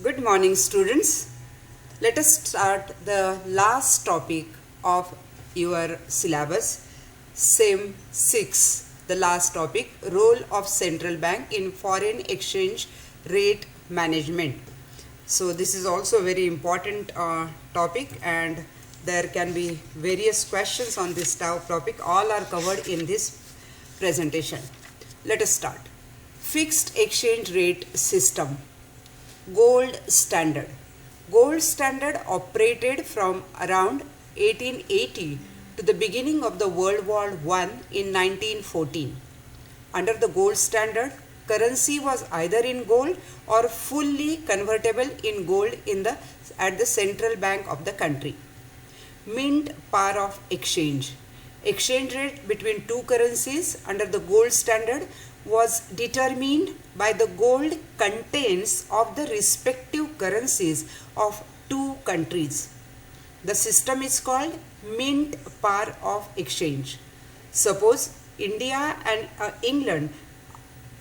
Good morning, students. Let us start the last topic of your syllabus, SEM 6, the last topic, role of central bank in foreign exchange rate management. So this is also a very important topic, and there can be various questions on this topic. All are covered in this presentation. Let us start. Fixed exchange rate system. Gold standard. Gold standard operated from around 1880 to the beginning of the World War I in 1914. Under the gold standard, currency was either in gold or fully convertible in gold at the central bank of the country. Mint par of exchange. Exchange rate between two currencies under the gold standard was determined by the gold contents of the respective currencies of two countries. The system is called mint par of exchange. Suppose India and England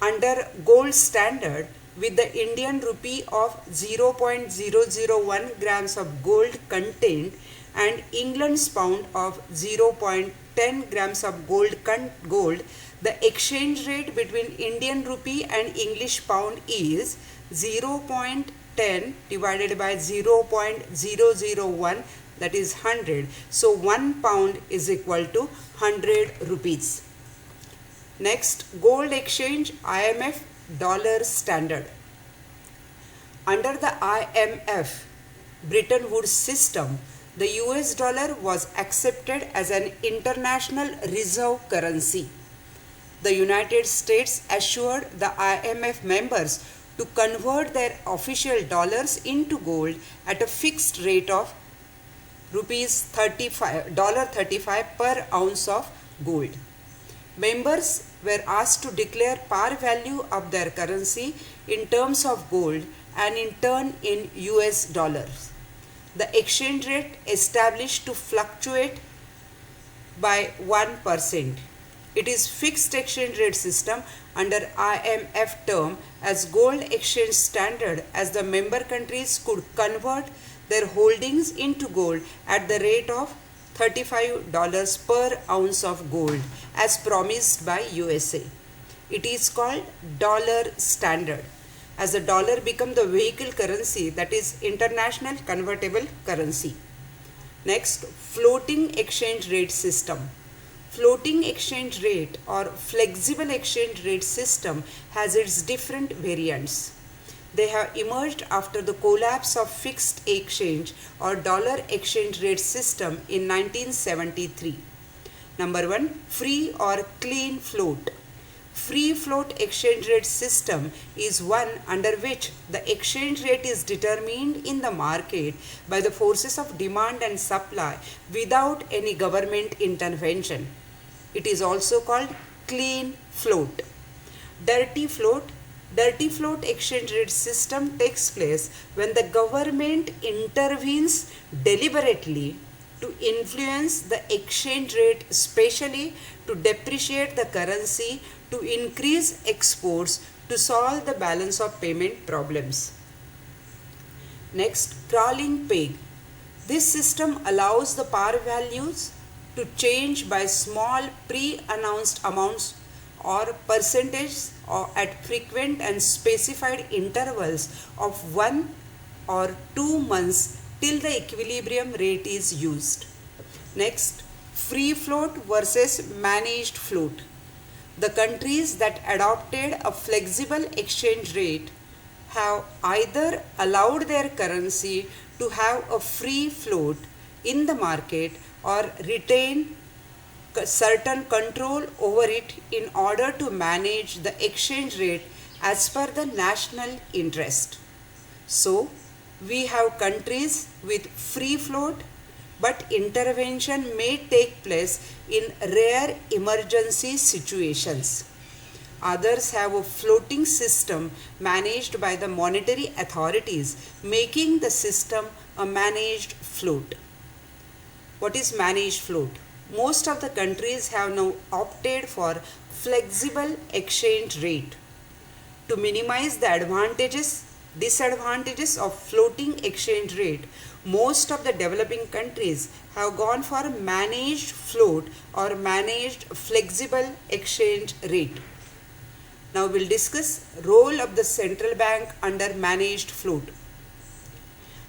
under gold standard with the Indian rupee of 0.001 grams of gold content and England's pound of 0.10 grams of gold, the exchange rate between Indian rupee and English pound is 0.10 divided by 0.001, that is 100. So 1 pound is equal to 100 rupees. Next, gold exchange IMF dollar standard. Under the IMF Bretton Woods system, the US dollar was accepted as an international reserve currency. The United States assured the IMF members to convert their official dollars into gold at a fixed rate of $35 per ounce of gold. Members were asked to declare par value of their currency in terms of gold and in turn in US dollars. The exchange rate established to fluctuate by 1%. It is fixed exchange rate system under IMF term as gold exchange standard, as the member countries could convert their holdings into gold at the rate of $35 per ounce of gold as promised by USA. It is called dollar standard, as the dollar became the vehicle currency, that is international convertible currency. Next, floating exchange rate system. Floating exchange rate or flexible exchange rate system has its different variants. They have emerged after the collapse of fixed exchange or dollar exchange rate system in 1973. Number 1, free or clean float. Free float exchange rate system is one under which the exchange rate is determined in the market by the forces of demand and supply without any government intervention. It is also called clean float. Dirty float exchange rate system takes place when the government intervenes deliberately to influence the exchange rate, especially to depreciate the currency, to increase exports, to solve the balance of payment problems. Next, crawling peg. This system allows the par values to change by small pre-announced amounts or percentages or at frequent and specified intervals of 1 or 2 months till the equilibrium rate is used. Next, free float versus managed float. The countries that adopted a flexible exchange rate have either allowed their currency to have a free float in the market or retain certain control over it in order to manage the exchange rate as per the national interest. So, we have countries with free float, but intervention may take place in rare emergency situations. Others have a floating system managed by the monetary authorities, making the system a managed float. What is managed float? Most of the countries have now opted for flexible exchange rate. To minimize the advantages disadvantages of floating exchange rate, most of the developing countries have gone for managed float or managed flexible exchange rate. Now we'll discuss role of the central bank under managed float.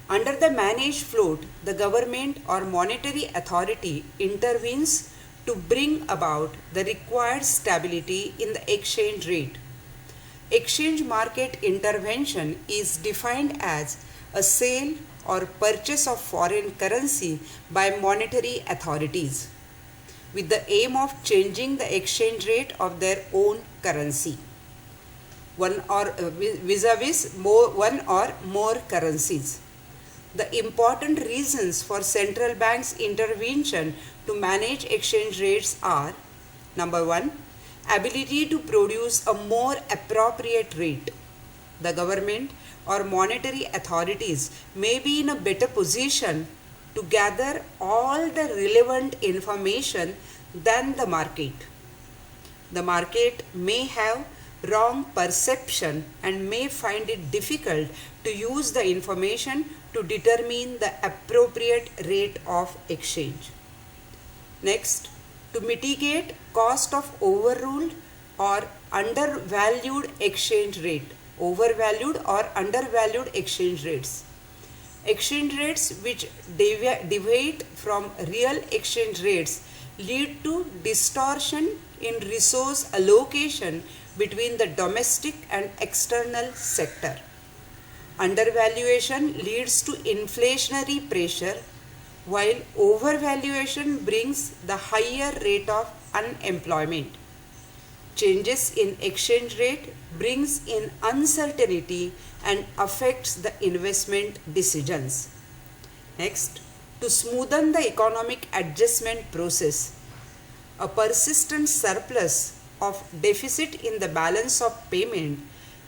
Under the managed float, the government or monetary authority intervenes to bring about the required stability in the exchange rate. Exchange market intervention is defined as a sale or purchase of foreign currency by monetary authorities with the aim of changing the exchange rate of their own currency, one or more currencies. The important reasons for central bank's intervention to manage exchange rates are: number one, ability to produce a more appropriate rate. The government or monetary authorities may be in a better position to gather all the relevant information than the market. The market may have wrong perception and may find it difficult to use the information to determine the appropriate rate of exchange. Next, to mitigate cost of overruled or undervalued exchange rate, overvalued or undervalued exchange rates. Exchange rates which deviate from real exchange rates lead to distortion in resource allocation between the domestic and external sector. Undervaluation leads to inflationary pressure, while overvaluation brings the higher rate of unemployment. Changes in exchange rate brings in uncertainty and affects the investment decisions. Next, to smoothen the economic adjustment process, a persistent surplus of deficit in the balance of payment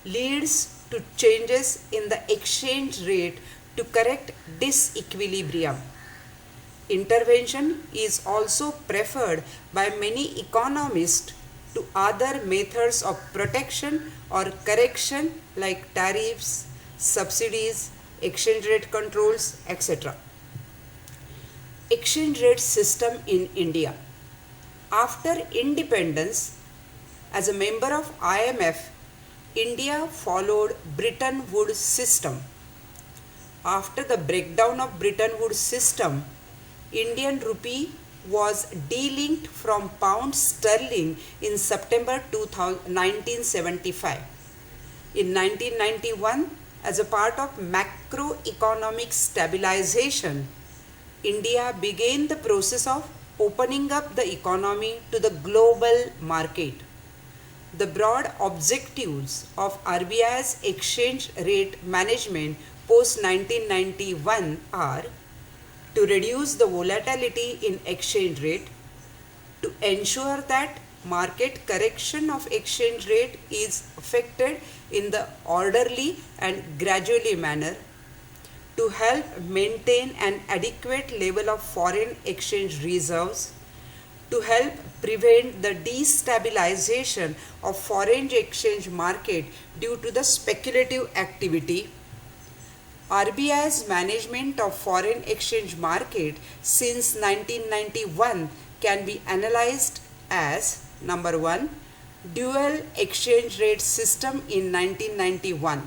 leads to changes in the exchange rate to correct disequilibrium. Intervention is also preferred by many economists to other methods of protection or correction like tariffs, subsidies, exchange rate controls, etc. Exchange rate system in India. After independence, as a member of IMF, India followed Bretton Woods system. After the breakdown of Bretton Woods system, Indian rupee was delinked from pound sterling in September 1975. In 1991, as a part of macroeconomic stabilization, India began the process of opening up the economy to the global market. The broad objectives of RBI's exchange rate management post 1991 are: to reduce the volatility in exchange rate, to ensure that market correction of exchange rate is effected in the orderly and gradually manner, to help maintain an adequate level of foreign exchange reserves, to help prevent the destabilization of foreign exchange market due to the speculative activity. RBI's management of foreign exchange market since 1991 can be analyzed as: number one, dual exchange rate system in 1991.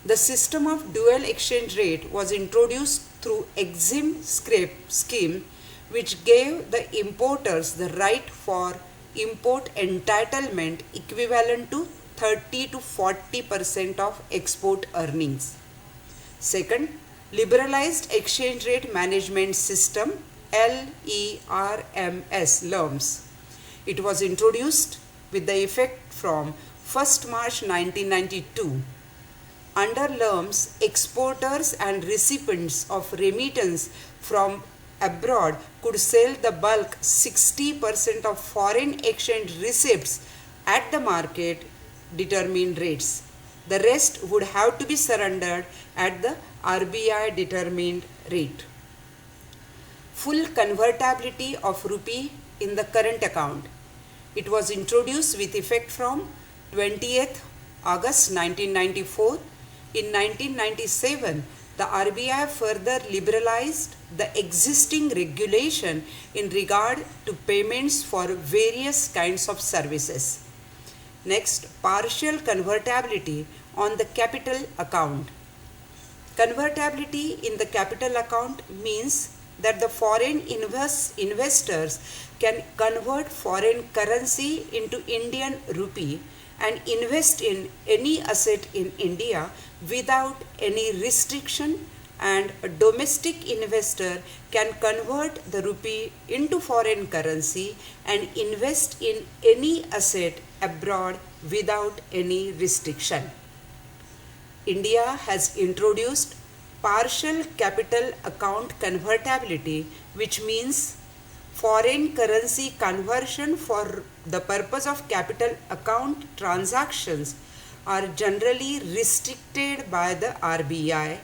The system of dual exchange rate was introduced through EXIM scheme, which gave the importers the right for import entitlement equivalent to 30 to 40% of export earnings. Second, liberalized exchange rate management system, LERMS. It was introduced with the effect from 1st March 1992. Under LERMS, exporters and recipients of remittance from abroad could sell the bulk 60% of foreign exchange receipts at the market determined rates. The rest would have to be surrendered at the RBI determined rate. Full convertibility of rupee in the current account. It was introduced with effect from 20th August 1994. In 1997, the RBI further liberalized the existing regulation in regard to payments for various kinds of services. Next, partial convertibility on the capital account. Convertibility in the capital account means that the foreign investors can convert foreign currency into Indian rupee and invest in any asset in India without any restriction, and a domestic investor can convert the rupee into foreign currency and invest in any asset abroad without any restriction. India has introduced partial capital account convertibility, which means foreign currency conversion for the purpose of capital account transactions are generally restricted by the RBI,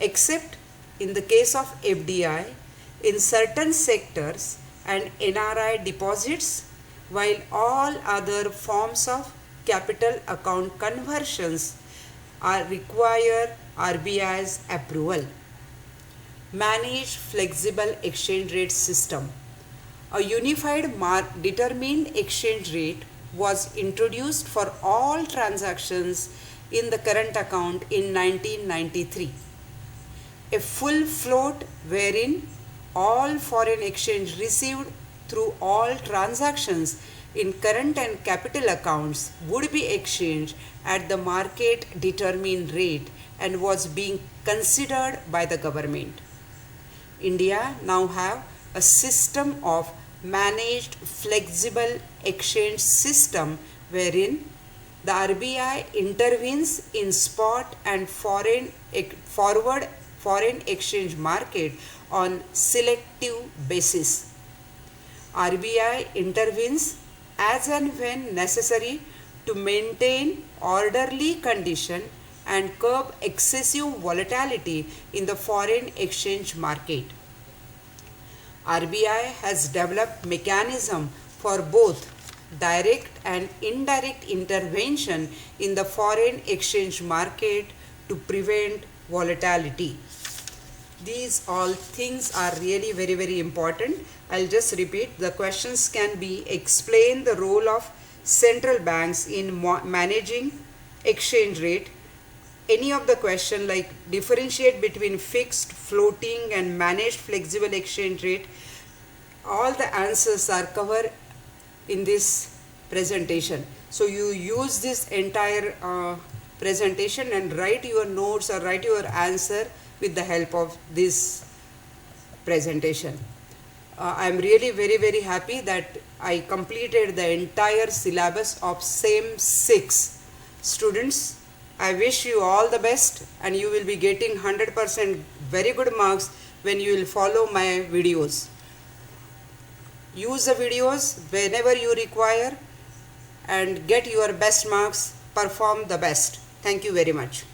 except in the case of FDI in certain sectors and NRI deposits, while all other forms of capital account conversions require RBI's approval. Managed flexible exchange rate system. A unified determined exchange rate was introduced for all transactions in the current account in 1993. A full float wherein all foreign exchange received through all transactions in current and capital accounts would be exchanged at the market determined rate and was being considered by the government. India now have a system of managed flexible exchange system wherein the RBI intervenes in spot and forward foreign exchange market on selective basis. RBI intervenes as and when necessary to maintain orderly condition and curb excessive volatility in the foreign exchange market. RBI has developed mechanism for both direct and indirect intervention in the foreign exchange market to prevent volatility. These all things are really very important. I'll just repeat. The questions can be: explain the role of central banks in managing exchange rate. Any of the question like differentiate between fixed, floating and managed flexible exchange rate. All the answers are covered in this presentation. So you use this entire presentation and write your notes or write your answer with the help of this presentation. I am really very happy that I completed the entire syllabus of SEM 6. Students, I wish you all the best, and you will be getting 100% very good marks when you will follow my videos. Use the videos whenever you require and get your best marks, perform the best. Thank you very much.